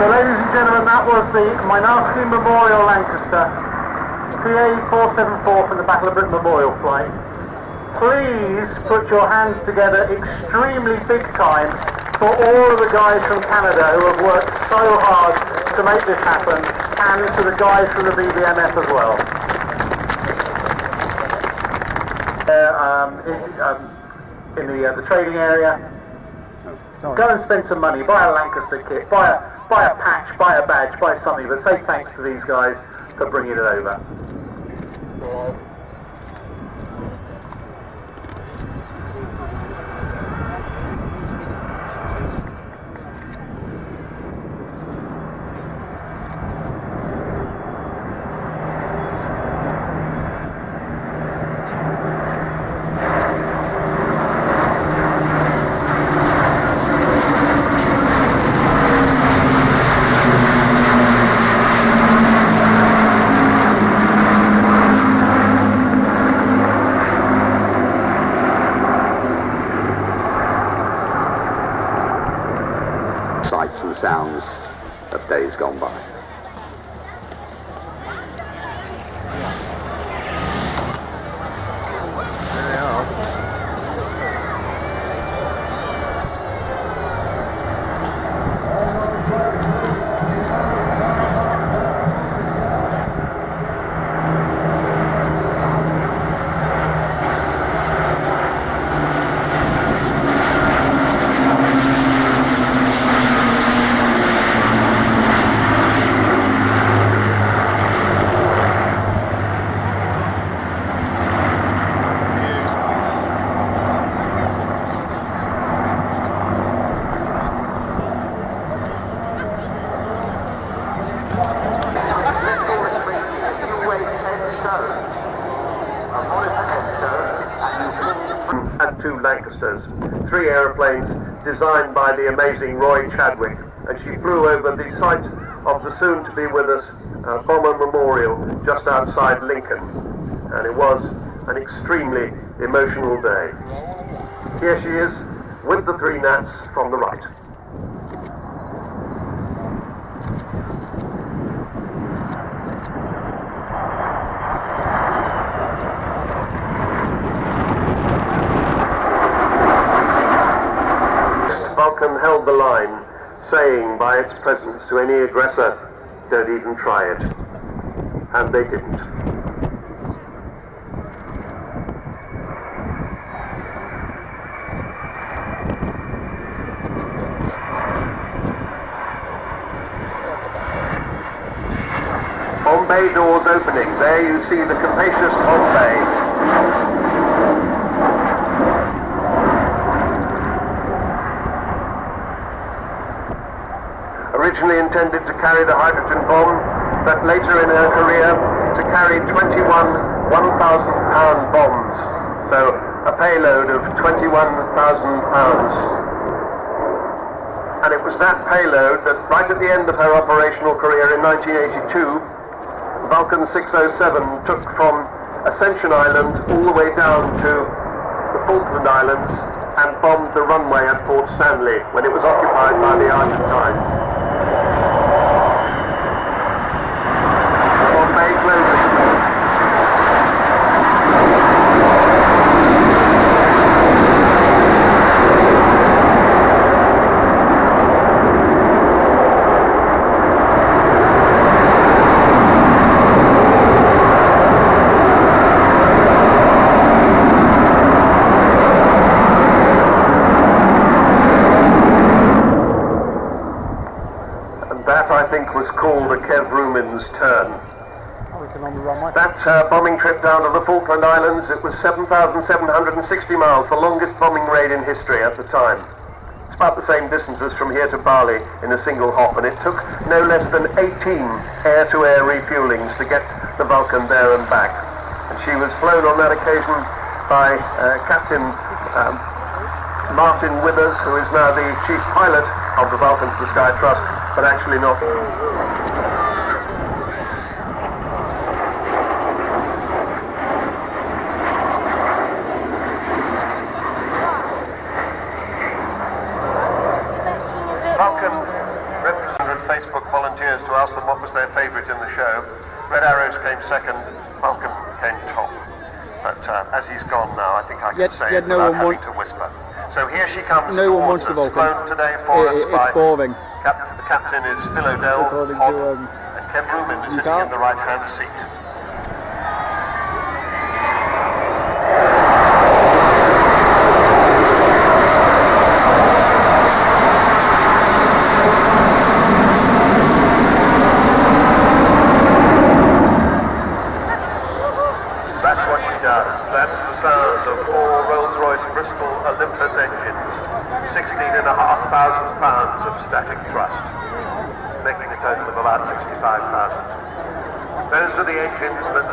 So ladies and gentlemen, that was the Mynarski Memorial Lancaster, PA 474 from the Battle of Britain Memorial flight. Please put your hands together extremely big time for all of the guys from Canada who have worked so hard to make this happen, and to the guys from the BBMF as well. In the trading area, go and spend some money, buy a Lancaster kit, buy a patch, buy a badge, buy something, but say thanks to these guys for bringing it over. Sights and sounds of days gone by. There they are. And 2 Lancasters, 3 aeroplanes designed by the amazing Roy Chadwick, and she flew over the site of the soon-to-be-with-us bomber memorial just outside Lincoln, and it was an extremely emotional day. Here she is with the 3 Nats from the right. Vulcan held the line, saying by its presence to any aggressor, don't even try it. And they didn't. Bomb bay doors opening. There you see the capacious bomb bay. Originally intended to carry the hydrogen bomb, but later in her career to carry 21 1,000-pound bombs. So a payload of 21,000 pounds. And it was that payload that right at the end of her operational career in 1982, Vulcan 607 took from Ascension Island all the way down to the Falkland Islands and bombed the runway at Port Stanley when it was occupied by the Argentines. That, I think, was called a Kev Rumin's turn. That bombing trip down to the Falkland Islands, it was 7,760 miles, the longest bombing raid in history at the time. It's about the same distance as from here to Bali in a single hop, and it took no less than 18 air-to-air refuelings to get the Vulcan there and back. And she was flown on that occasion by Captain Martin Withers, who is now the chief pilot of the Vulcan to the Sky Trust, but actually not. Vulcan represented Facebook volunteers to ask them what was their favourite in the show. Red Arrows came second, Vulcan came top. But as he's gone now, I think I can say it without having to whisper. So here she comes towards us, flown today for us by... The captain is Phil O'Dell, and Kev Rumin is sitting in the right-hand seat. That's what she does. That's the sound of four Rolls-Royce Bristol Olympus engines, 16,500 pounds of static thrust, making a total of about 65,000. Those are the engines that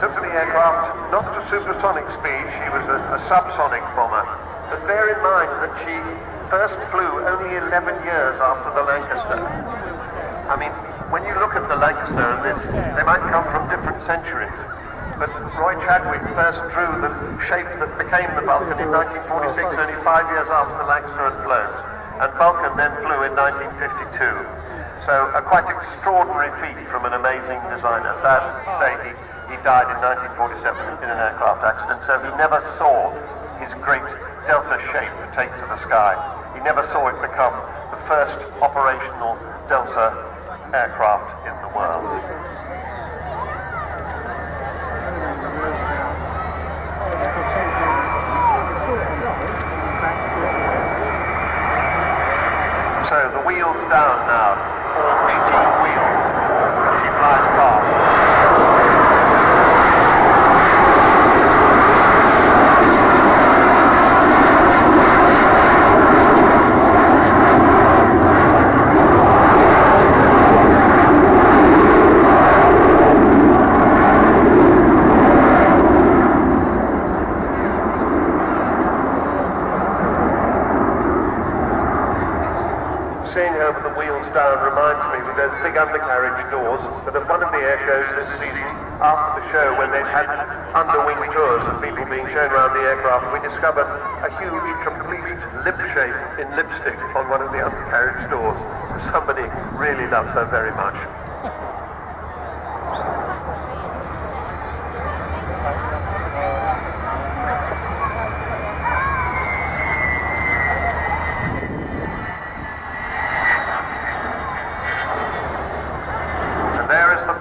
took the aircraft not to supersonic speed. She was a subsonic bomber. But bear in mind that she first flew only 11 years after the Lancaster. I mean, when you look at the Lancaster and this, they might come from different centuries. But Roy Chadwick first drew the shape that became the Vulcan in 1946, only 5 years after the Lancaster had flown. And Vulcan then flew in 1952. So a quite extraordinary feat from an amazing designer. Sad to say he died in 1947 in an aircraft accident, so he never saw his great Delta shape take to the sky. He never saw it become the first operational Delta aircraft in the world. So the wheels down now, all 18 wheels, as she flies past. Seeing her with the wheels down reminds me of those big undercarriage doors that at one of the air shows this season, after the show, when they'd had underwing tours of people being shown around the aircraft, we discovered a huge, complete lip shape in lipstick on one of the undercarriage doors. Somebody really loves her very much.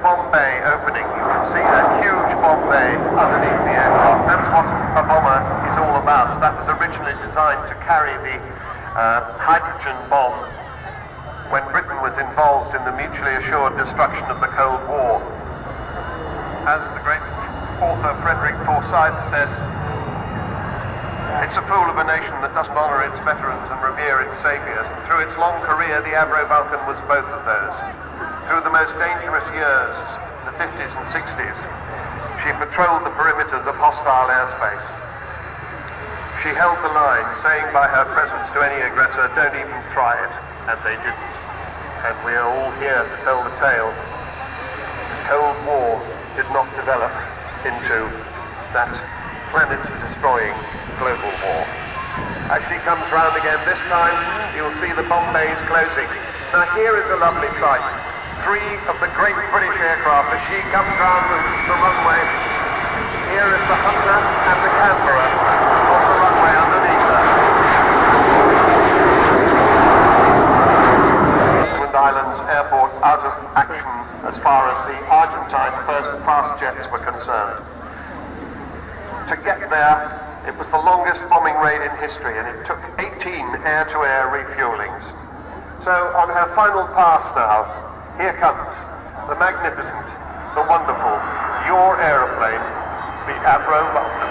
Bombay opening. You can see that huge Bombay underneath the aircraft. That's what a bomber is all about. That was originally designed to carry the hydrogen bomb when Britain was involved in the mutually assured destruction of the Cold War. As the great author Frederick Forsyth said, it's a fool of a nation that doesn't honour its veterans and revere its saviours. Through its long career, the Avro Vulcan was both of those. Through the most dangerous years, the 50s and 60s, she patrolled the perimeters of hostile airspace. She held the line, saying by her presence to any aggressor, don't even try it, and they didn't. And we are all here to tell the tale. The Cold War did not develop into that planet-destroying global war. As she comes round again, this time you'll see the Bombays closing. Now here is a lovely sight. Three of the great British aircraft as she comes round the runway. Here is the Hunter and the Canberra on the runway underneath her. Falkland Islands Airport out of action as far as the Argentine fast jets were concerned. To get there, it was the longest bombing raid in history, and it took 18 air-to-air refuelings. So on her final pass now, here comes the magnificent, the wonderful, your aeroplane, the Avro Vulcan.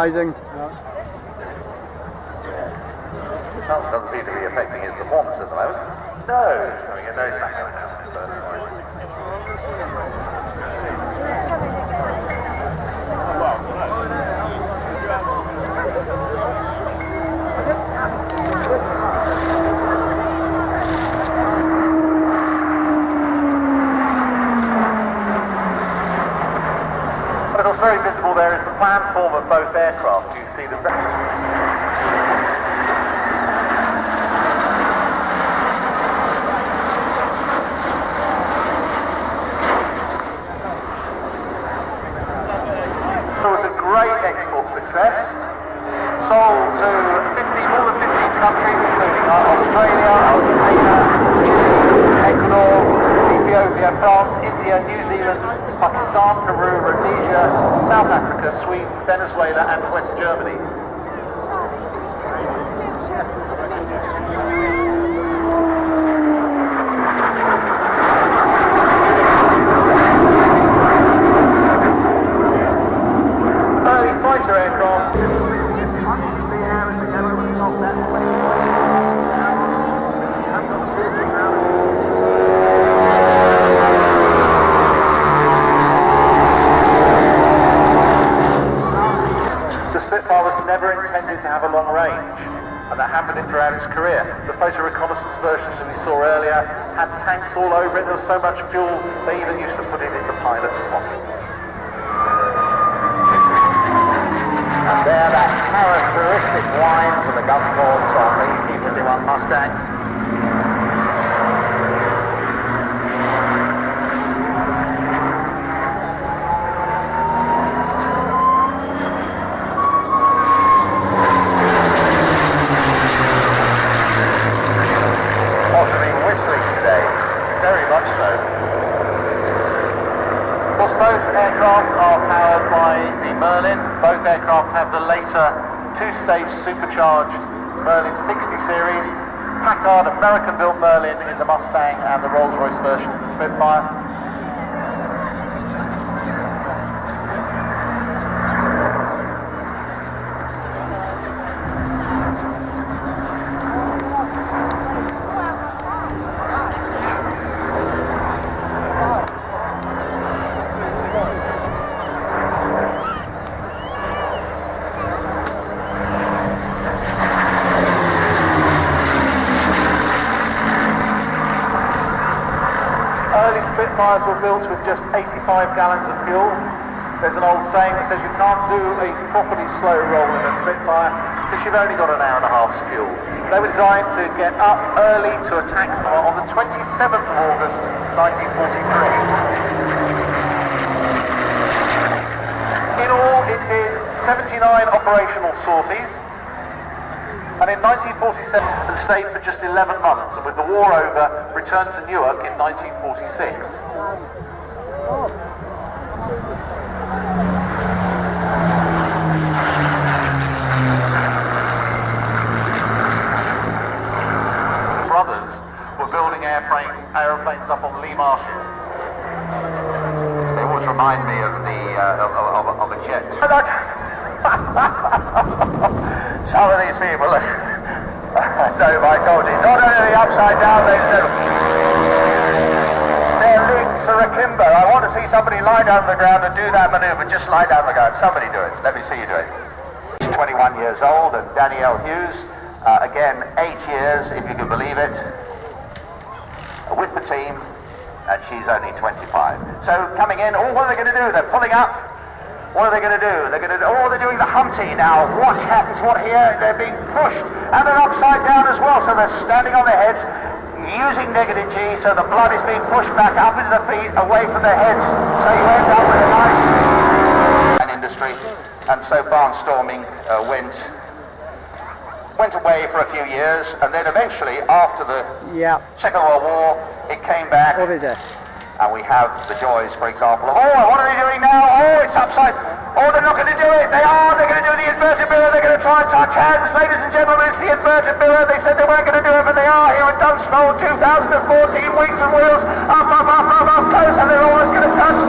amazing. Doesn't seem to be affecting his performance at the moment. No, I mean, no, he's back on now, so that's fine. But what's very visible there is the platform of both aircraft. You see the great export success, sold to more than 15 countries, including Australia, Argentina, Chile, Ecuador, Ethiopia, France, India, New Zealand, Pakistan, Peru, Rhodesia, South Africa, Sweden, Venezuela and West Germany. Fighter aircraft. The Spitfire was never intended to have a long range, and that happened throughout its career. The photo reconnaissance versions that we saw earlier had tanks all over it. There was so much fuel, they even used to put it in the pilot's pockets. And there, that characteristic whine for the gunports on the P-51 Mustang. Ought to be whistling today, very much so. Of course, both aircraft are powered by the Merlin. Both aircraft have the later two-stage supercharged Merlin 60 series. Packard American-built Merlin in the Mustang and the Rolls-Royce version in the Spitfire. Early Spitfires were built with just 85 gallons of fuel. There's an old saying that says you can't do a properly slow roll in a Spitfire because you've only got an hour and a half's fuel. They were designed to get up early to attack on the 27th of August 1943. In all, it did 79 operational sorties. And in 1947, it stayed for just 11 months, and with the war over, returned to Newark in 1946. Brothers were building aeroplanes up on Lee Marshes. They always remind me of of a jet. Some of these people, no, my God, it's not only upside down, their legs are akimbo. I want to see somebody lie down on the ground and do that maneuver. Just lie down on the ground. Somebody do it. Let me see you do it. She's 21 years old, and Danielle Hughes, again, 8 years, if you can believe it, with the team, and she's only 25. So coming in, what are they going to do? They're pulling up. What are they going to do? They're doing the Humpty now. What happens? What here? They're being pushed and they're upside down as well. So they're standing on their heads using negative G. So the blood is being pushed back up into the feet, away from their heads. So you end up with a nice industry. And so barnstorming went away for a few years, and then eventually, after the Second World War, it came back. What is it? And we have the joys, for example, of, what are they doing now? Oh, it's upside. Oh, they're not going to do it. They're going to do the inverted mirror. They're going to try and touch hands. Ladies and gentlemen, it's the inverted mirror. They said they weren't going to do it, but they are here at Dunsfold 2014. Wings and wheels. Up, close, and they're almost going to touch.